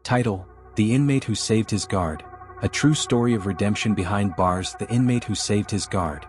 Title: The Inmate Who Saved His Guard. A true story of redemption behind bars. The inmate who saved his guard.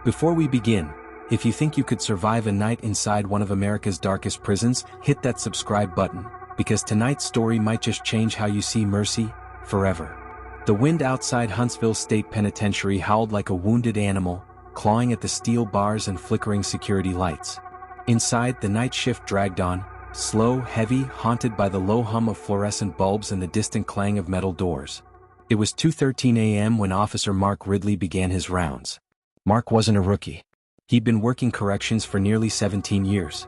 Before we begin, if you think you could survive a night inside one of America's darkest prisons, hit that subscribe button, because tonight's story might just change how you see mercy forever. The wind outside Huntsville State Penitentiary howled like a wounded animal, clawing at the steel bars and flickering security lights. Inside, the night shift dragged on, slow, heavy, haunted by the low hum of fluorescent bulbs and the distant clang of metal doors. It was 2:13 a.m. when Officer Mark Ridley began his rounds. Mark wasn't a rookie. He'd been working corrections for nearly 17 years.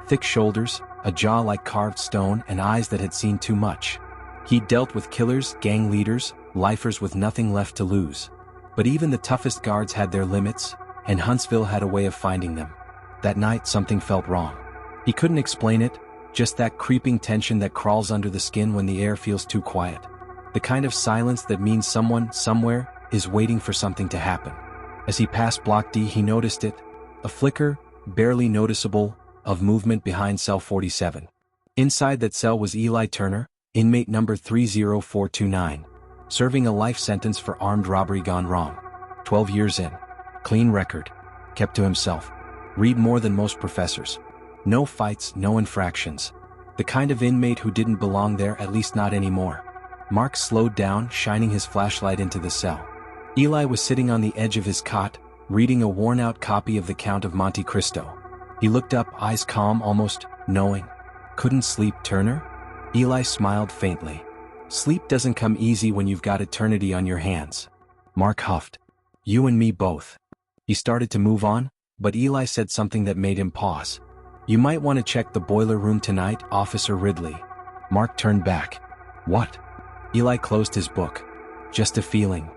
Thick shoulders, a jaw like carved stone, and eyes that had seen too much. He'd dealt with killers, gang leaders, lifers with nothing left to lose. But even the toughest guards had their limits, and Huntsville had a way of finding them. That night, something felt wrong. He couldn't explain it, just that creeping tension that crawls under the skin when the air feels too quiet. The kind of silence that means someone, somewhere, is waiting for something to happen. As he passed Block D, he noticed it, a flicker, barely noticeable, of movement behind cell 47. Inside that cell was Eli Turner, inmate number 30429, serving a life sentence for armed robbery gone wrong. 12 years in. Clean record. Kept to himself. Read more than most professors. No fights, no infractions. The kind of inmate who didn't belong there, at least not anymore. Mark slowed down, shining his flashlight into the cell. Eli was sitting on the edge of his cot, reading a worn-out copy of The Count of Monte Cristo. He looked up, eyes calm, almost knowing. Couldn't sleep, Turner? Eli smiled faintly. Sleep doesn't come easy when you've got eternity on your hands. Mark huffed. You and me both. He started to move on, but Eli said something that made him pause. You might want to check the boiler room tonight, Officer Ridley. Mark turned back. What? Eli closed his book. Just a feeling.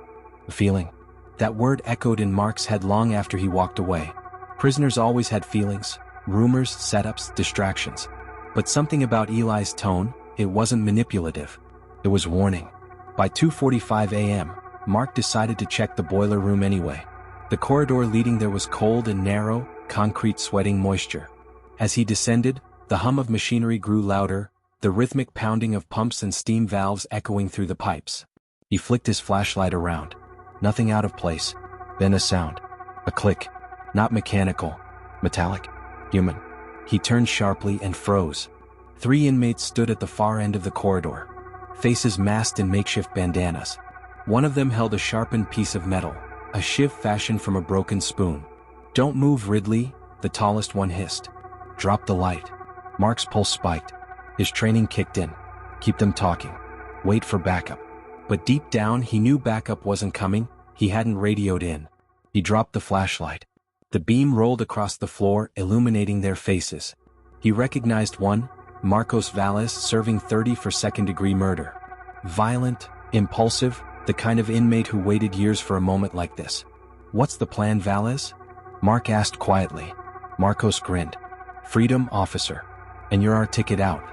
A feeling. That word echoed in Mark's head long after he walked away. Prisoners always had feelings, rumors, setups, distractions. But something about Eli's tone, it wasn't manipulative. It was warning. By 2:45 a.m., Mark decided to check the boiler room anyway. The corridor leading there was cold and narrow, concrete sweating moisture. As he descended, the hum of machinery grew louder, the rhythmic pounding of pumps and steam valves echoing through the pipes. He flicked his flashlight around. Nothing out of place. Then a sound. A click. Not mechanical. Metallic. Human. He turned sharply and froze. 3 inmates stood at the far end of the corridor. Faces masked in makeshift bandanas. One of them held a sharpened piece of metal, a shiv fashioned from a broken spoon. Don't move, Ridley, the tallest one hissed. Drop the light. Mark's pulse spiked. His training kicked in. Keep them talking. Wait for backup. But deep down he knew backup wasn't coming, he hadn't radioed in. He dropped the flashlight. The beam rolled across the floor, illuminating their faces. He recognized one, Marcos Valles, serving 30 for second-degree murder. Violent, impulsive, the kind of inmate who waited years for a moment like this. What's the plan, Valles? Mark asked quietly. Marcos grinned. Freedom, officer. And you're our ticket out.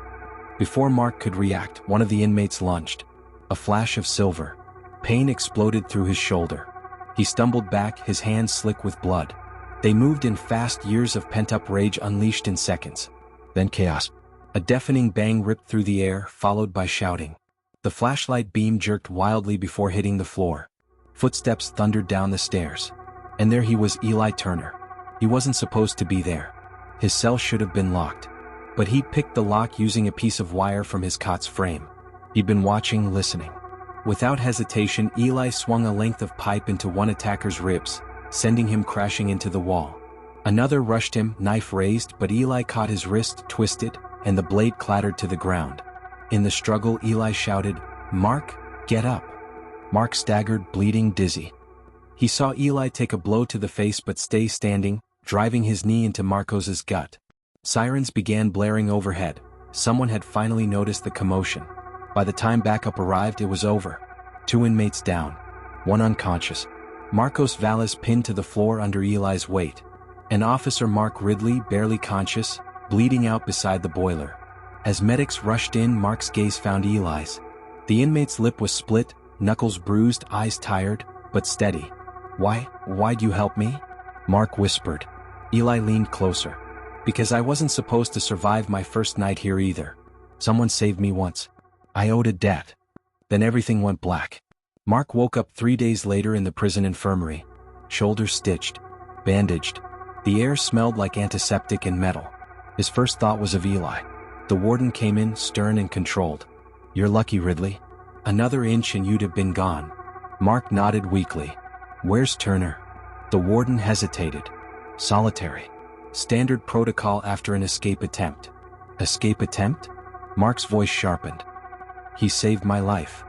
Before Mark could react, one of the inmates lunged. A flash of silver. Pain exploded through his shoulder. He stumbled back, his hands slick with blood. They moved in fast, years of pent-up rage unleashed in seconds. Then chaos. A deafening bang ripped through the air, followed by shouting. The flashlight beam jerked wildly before hitting the floor. Footsteps thundered down the stairs. And there he was, Eli Turner. He wasn't supposed to be there. His cell should have been locked. But he picked the lock using a piece of wire from his cot's frame. He'd been watching, listening. Without hesitation, Eli swung a length of pipe into one attacker's ribs, sending him crashing into the wall. Another rushed him, knife raised, but Eli caught his wrist, twisted, and the blade clattered to the ground. In the struggle, Eli shouted, Mark, get up. Mark staggered, bleeding, dizzy. He saw Eli take a blow to the face but stay standing, driving his knee into Marcos's gut. Sirens began blaring overhead. Someone had finally noticed the commotion. By the time backup arrived, it was over. 2 inmates down. 1 unconscious. Marcos Valles pinned to the floor under Eli's weight. And Officer Mark Ridley, barely conscious, bleeding out beside the boiler. As medics rushed in, Mark's gaze found Eli's. The inmate's lip was split, knuckles bruised, eyes tired, but steady. Why'd you help me? Mark whispered. Eli leaned closer. Because I wasn't supposed to survive my first night here either. Someone saved me once. I owed a debt. Then everything went black. Mark woke up 3 days later in the prison infirmary. Shoulders stitched, bandaged. The air smelled like antiseptic and metal. His first thought was of Eli. The warden came in, stern and controlled. "You're lucky, Ridley. Another inch and you'd have been gone." Mark nodded weakly. "Where's Turner?" The warden hesitated. "Solitary. Standard protocol after an escape attempt." "Escape attempt?" Mark's voice sharpened. "He saved my life."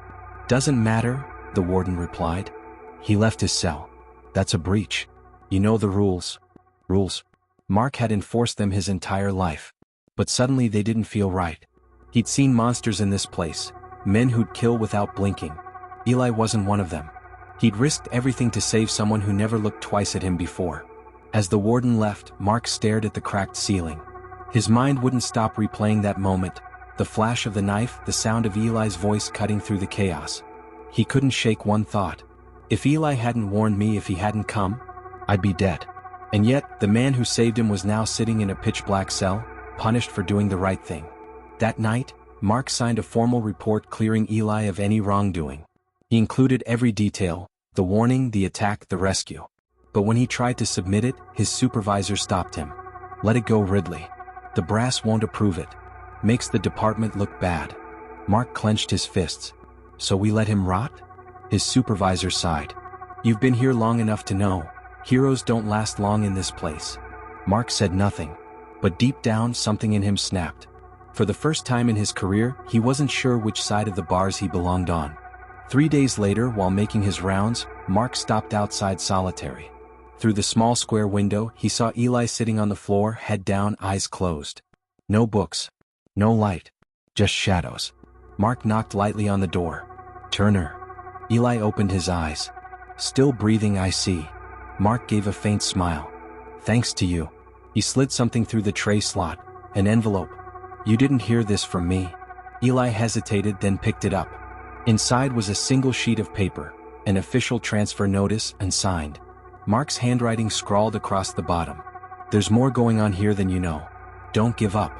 "Doesn't matter," the warden replied. "He left his cell. That's a breach. You know the rules." Rules. Mark had enforced them his entire life. But suddenly they didn't feel right. He'd seen monsters in this place, men who'd kill without blinking. Eli wasn't one of them. He'd risked everything to save someone who never looked twice at him before. As the warden left, Mark stared at the cracked ceiling. His mind wouldn't stop replaying that moment, the flash of the knife, the sound of Eli's voice cutting through the chaos. He couldn't shake one thought. If Eli hadn't warned me, if he hadn't come, I'd be dead. And yet, the man who saved him was now sitting in a pitch-black cell, punished for doing the right thing. That night, Mark signed a formal report clearing Eli of any wrongdoing. He included every detail, the warning, the attack, the rescue. But when he tried to submit it, his supervisor stopped him. "Let it go, Ridley. The brass won't approve it. Makes the department look bad." Mark clenched his fists. "So we let him rot?" His supervisor sighed. "You've been here long enough to know. Heroes don't last long in this place." Mark said nothing. But deep down, something in him snapped. For the first time in his career, he wasn't sure which side of the bars he belonged on. 3 days later, while making his rounds, Mark stopped outside solitary. Through the small square window, he saw Eli sitting on the floor, head down, eyes closed. No books. No light. Just shadows. Mark knocked lightly on the door. "Turner." Eli opened his eyes. "Still breathing, I see." Mark gave a faint smile. "Thanks to you." He slid something through the tray slot, an envelope. "You didn't hear this from me." Eli hesitated, then picked it up. Inside was a single sheet of paper, an official transfer notice, and signed. Mark's handwriting scrawled across the bottom. "There's more going on here than you know. Don't give up."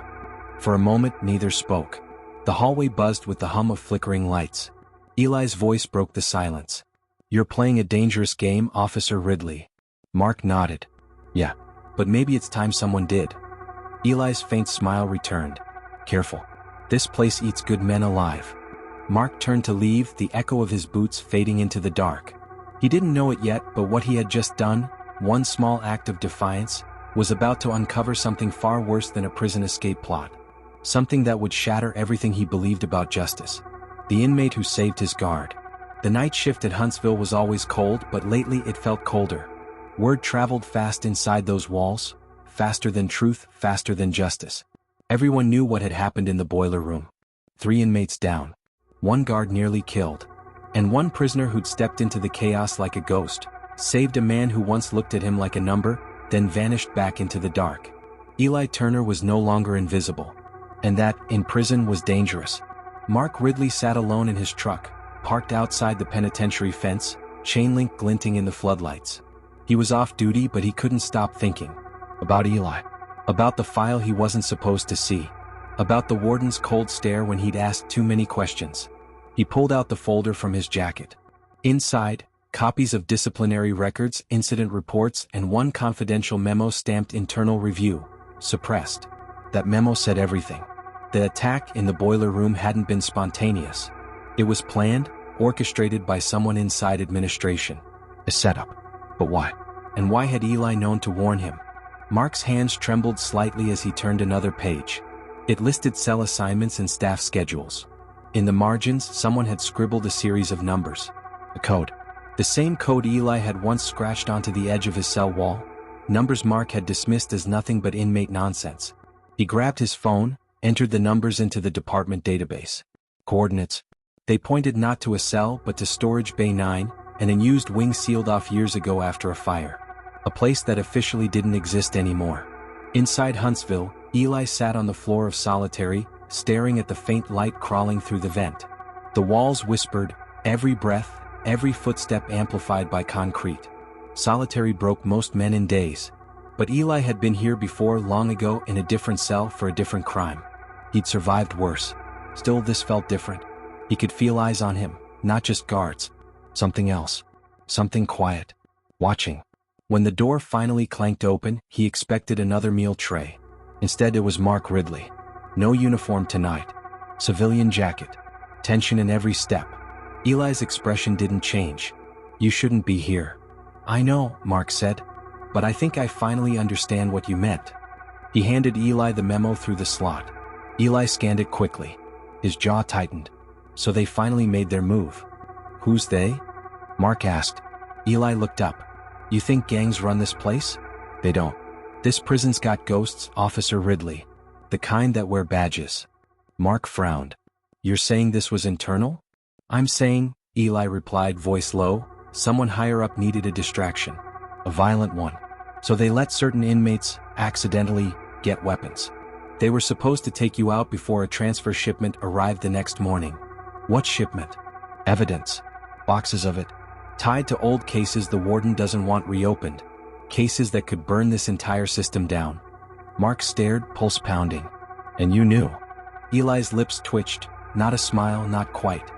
For a moment, neither spoke. The hallway buzzed with the hum of flickering lights. Eli's voice broke the silence. "You're playing a dangerous game, Officer Ridley." Mark nodded. "Yeah, but maybe it's time someone did." Eli's faint smile returned. "Careful. This place eats good men alive." Mark turned to leave, the echo of his boots fading into the dark. He didn't know it yet, but what he had just done, one small act of defiance, was about to uncover something far worse than a prison escape plot. Something that would shatter everything he believed about justice. The inmate who saved his guard. The night shift at Huntsville was always cold, but lately it felt colder. Word traveled fast inside those walls, faster than truth, faster than justice. Everyone knew what had happened in the boiler room. 3 inmates down. 1 guard nearly killed. And 1 prisoner who'd stepped into the chaos like a ghost, saved a man who once looked at him like a number, then vanished back into the dark. Eli Turner was no longer invisible. And that, in prison, was dangerous. Mark Ridley sat alone in his truck, parked outside the penitentiary fence, chain link glinting in the floodlights. He was off duty, but he couldn't stop thinking. About Eli. About the file he wasn't supposed to see. About the warden's cold stare when he'd asked too many questions. He pulled out the folder from his jacket. Inside, copies of disciplinary records, incident reports, and 1 confidential memo stamped internal review, suppressed. That memo said everything. The attack in the boiler room hadn't been spontaneous. It was planned, orchestrated by someone inside administration. A setup. But why? And why had Eli known to warn him? Mark's hands trembled slightly as he turned another page. It listed cell assignments and staff schedules. In the margins, someone had scribbled a series of numbers. A code. The same code Eli had once scratched onto the edge of his cell wall. Numbers Mark had dismissed as nothing but inmate nonsense. He grabbed his phone, entered the numbers into the department database. Coordinates. They pointed not to a cell but to Storage Bay 9, an unused wing sealed off years ago after a fire. A place that officially didn't exist anymore. Inside Huntsville, Eli sat on the floor of solitary, staring at the faint light crawling through the vent. The walls whispered, every breath, every footstep amplified by concrete. Solitary broke most men in days. But Eli had been here before, long ago, in a different cell for a different crime. He'd survived worse. Still, this felt different. He could feel eyes on him, not just guards. Something else. Something quiet. Watching. When the door finally clanked open, he expected another meal tray. Instead, it was Mark Ridley. No uniform tonight. Civilian jacket. Tension in every step. Eli's expression didn't change. "You shouldn't be here." "I know," Mark said. "But I think I finally understand what you meant." He handed Eli the memo through the slot. Eli scanned it quickly. His jaw tightened. So they finally made their move. "Who's they?" Mark asked. Eli looked up. "You think gangs run this place?" "They don't. This prison's got ghosts, Officer Ridley. The kind that wear badges." Mark frowned. "You're saying this was internal?" "I'm saying," Eli replied, voice low, "someone higher up needed a distraction. A violent one. So they let certain inmates, accidentally, get weapons. They were supposed to take you out before a transfer shipment arrived the next morning." "What shipment?" "Evidence. Boxes of it. Tied to old cases the warden doesn't want reopened. Cases that could burn this entire system down." Mark stared, pulse pounding. "And you knew?" Eli's lips twitched, not a smile, not quite.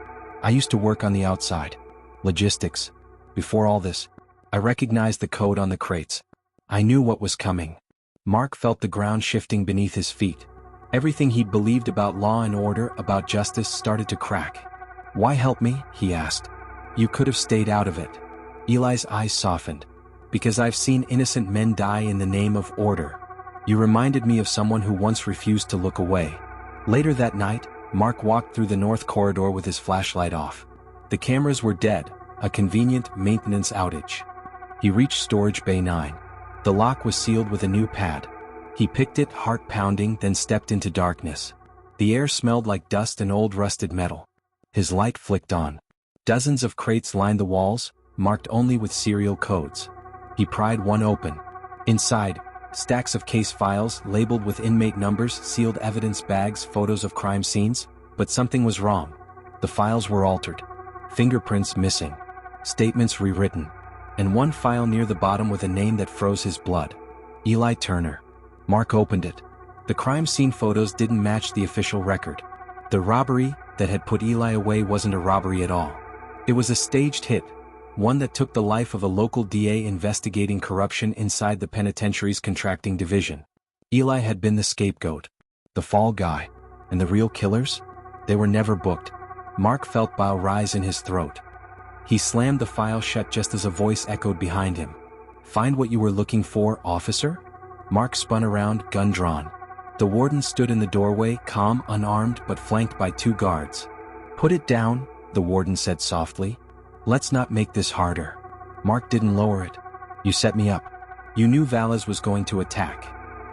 "I used to work on the outside. Logistics. Before all this, I recognized the code on the crates. I knew what was coming." Mark felt the ground shifting beneath his feet. Everything he'd believed about law and order, about justice, started to crack. "Why help me?" he asked. "You could have stayed out of it." Eli's eyes softened. "Because I've seen innocent men die in the name of order. You reminded me of someone who once refused to look away." Later that night, Mark walked through the north corridor with his flashlight off. The cameras were dead, a convenient maintenance outage. He reached storage bay 9. The lock was sealed with a new pad. He picked it, heart pounding, then stepped into darkness. The air smelled like dust and old rusted metal. His light flicked on. Dozens of crates lined the walls, marked only with serial codes. He pried one open. Inside, stacks of case files labeled with inmate numbers, sealed evidence bags, photos of crime scenes, but something was wrong. The files were altered. Fingerprints missing. Statements rewritten. And one file near the bottom with a name that froze his blood. Eli Turner. Mark opened it. The crime scene photos didn't match the official record. The robbery that had put Eli away wasn't a robbery at all. It was a staged hit, one that took the life of a local DA investigating corruption inside the penitentiary's contracting division. Eli had been the scapegoat, the fall guy, and the real killers? They were never booked. Mark felt bile rise in his throat. He slammed the file shut just as a voice echoed behind him. "Find what you were looking for, officer?" Mark spun around, gun drawn. The warden stood in the doorway, calm, unarmed, but flanked by 2 guards. "Put it down," the warden said softly. "Let's not make this harder." Mark didn't lower it. "You set me up. You knew Valles was going to attack."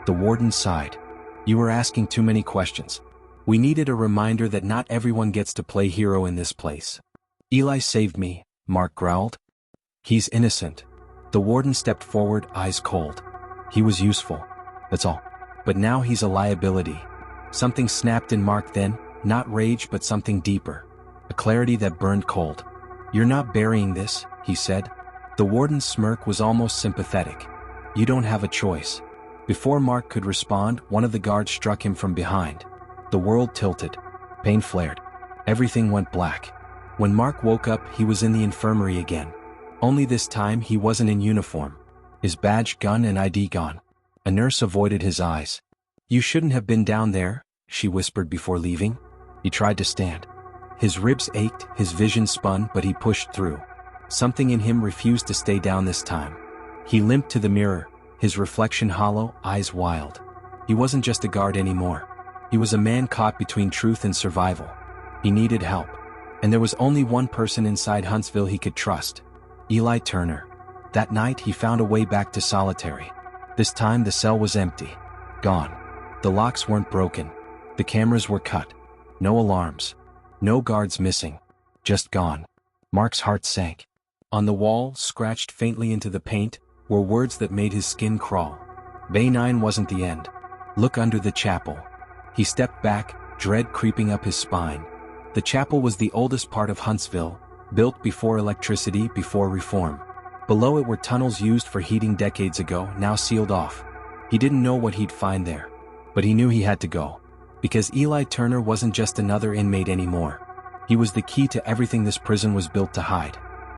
The warden sighed. "You were asking too many questions. We needed a reminder that not everyone gets to play hero in this place." "Eli saved me," Mark growled. "He's innocent." The warden stepped forward, eyes cold. "He was useful. That's all. But now he's a liability." Something snapped in Mark then, not rage but something deeper. A clarity that burned cold. "You're not burying this," he said. The warden's smirk was almost sympathetic. "You don't have a choice." Before Mark could respond, one of the guards struck him from behind. The world tilted. Pain flared. Everything went black. When Mark woke up, he was in the infirmary again. Only this time he wasn't in uniform. His badge, gun, and ID gone. A nurse avoided his eyes. "You shouldn't have been down there," she whispered before leaving. He tried to stand. His ribs ached, his vision spun, but he pushed through. Something in him refused to stay down this time. He limped to the mirror, his reflection hollow, eyes wild. He wasn't just a guard anymore. He was a man caught between truth and survival. He needed help. And there was only one person inside Huntsville he could trust. Eli Turner. That night he found a way back to solitary. This time the cell was empty. Gone. The locks weren't broken. The cameras were cut. No alarms. No guards missing. Just gone. Mark's heart sank. On the wall, scratched faintly into the paint, were words that made his skin crawl. Bay 9 wasn't the end. Look under the chapel. He stepped back, dread creeping up his spine. The chapel was the oldest part of Huntsville, built before electricity, before reform. Below it were tunnels used for heating decades ago, now sealed off. He didn't know what he'd find there, but he knew he had to go. Because Eli Turner wasn't just another inmate anymore. He was the key to everything this prison was built to hide.